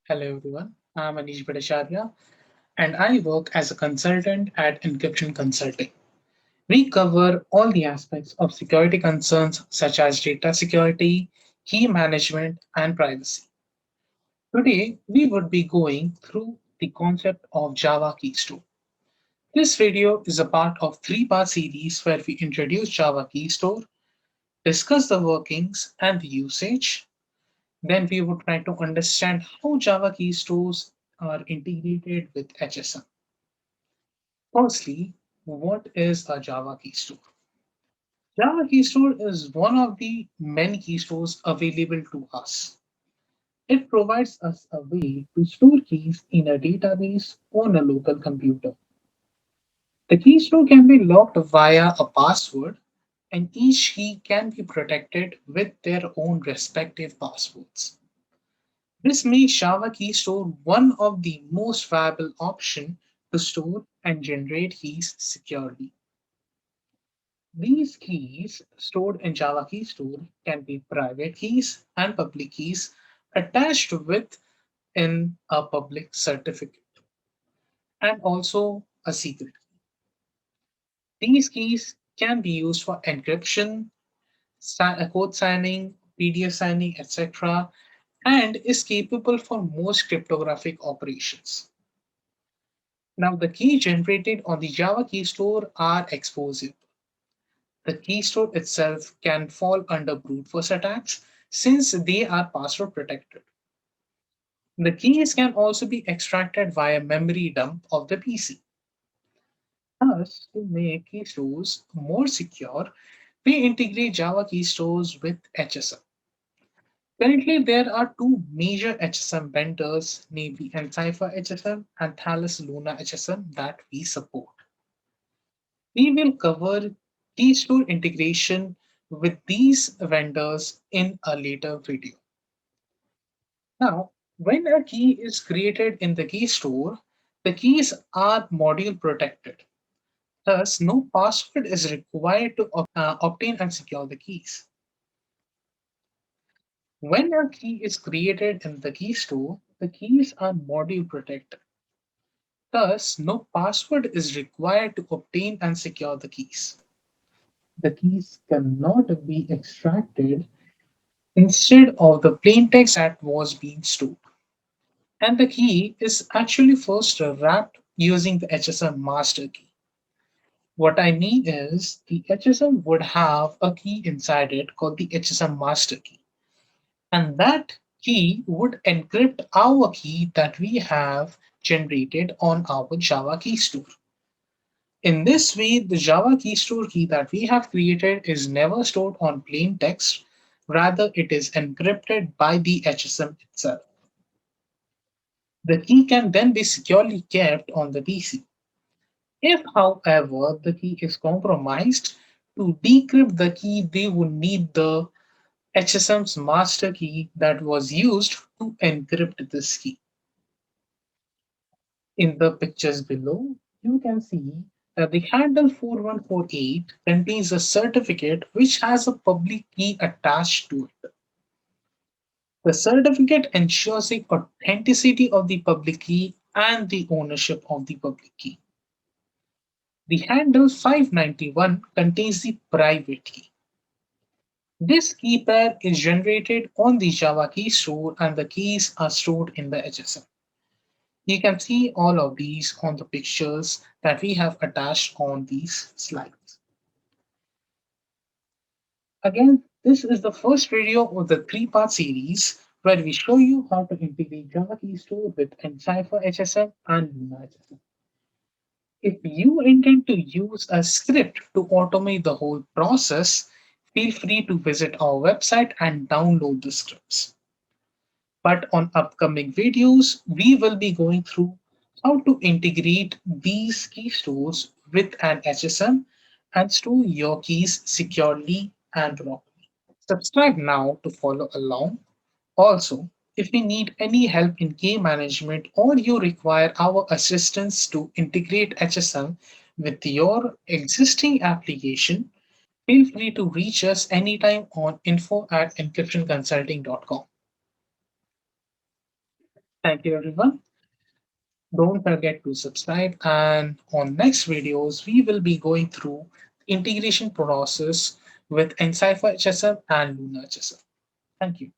Hello everyone, I'm Anish Bhattacharya and I work as a consultant at Encryption Consulting. We cover all the aspects of security concerns such as data security, key management, and privacy. Today, we would be going through the concept of Java Keystore. This video is a part of three-part series where we introduce Java Keystore, discuss the workings and the usage. Then we would try to understand how Java keystores are integrated with HSM. Firstly, what is a Java keystore? Java keystore is one of the many keystores available to us. It provides us a way to store keys in a database on a local computer. The keystore can be locked via a password, and each key can be protected with their own respective passwords. This makes Java Keystore one of the most viable options to store and generate keys securely. These keys stored in Java Keystore can be private keys and public keys attached with in a public certificate and also a secret. These keys can be used for encryption, code signing, PDF signing, etc., and is capable for most cryptographic operations. Now, the key generated on the Java keystore are explosive. The keystore itself can fall under brute force attacks since they are password protected. The keys can also be extracted via memory dump of the PC. Thus, to make keystores more secure, we integrate Java keystores with HSM. Currently, there are two major HSM vendors, namely nCipher HSM and Thales Luna HSM, that we support. We will cover Keystore integration with these vendors in a later video. Now, when a key is created in the Keystore, the keys are module protected. Thus, no password is required to obtain and secure the keys. When a key is created in the Keystore, the keys are module protected. Thus, no password is required to obtain and secure the keys. The keys cannot be extracted instead of the plain text that was being stored. And the key is actually first wrapped using the HSM master key. What I mean is the HSM would have a key inside it called the HSM master key. And that key would encrypt our key that we have generated on our Java key store. In this way, the Java keystore key that we have created is never stored on plain text, rather, it is encrypted by the HSM itself. The key can then be securely kept on the PC. If, however, the key is compromised, to decrypt the key, they would need the HSM's master key that was used to encrypt this key. In the pictures below, you can see that the handle 4148 contains a certificate which has a public key attached to it. The certificate ensures the authenticity of the public key and the ownership of the public key. The handle 591 contains the private key. This key pair is generated on the Java key store and the keys are stored in the HSM. You can see all of these on the pictures that we have attached on these slides. Again, this is the first video of the three-part series where we show you how to integrate Java Keystore with nCipher HSM and Luna HSM. If you intend to use a script to automate the whole process, feel free to visit our website and download the scripts. But on upcoming videos, we will be going through how to integrate these key stores with an HSM and store your keys securely and properly. Subscribe now to follow along. Also, if you need any help in key management or you require our assistance to integrate HSM with your existing application, feel free to reach us anytime on info@encryptionconsulting.com. Thank you, everyone. Don't forget to subscribe. And on next videos, we will be going through integration process with nCipher HSM and Luna HSM. Thank you.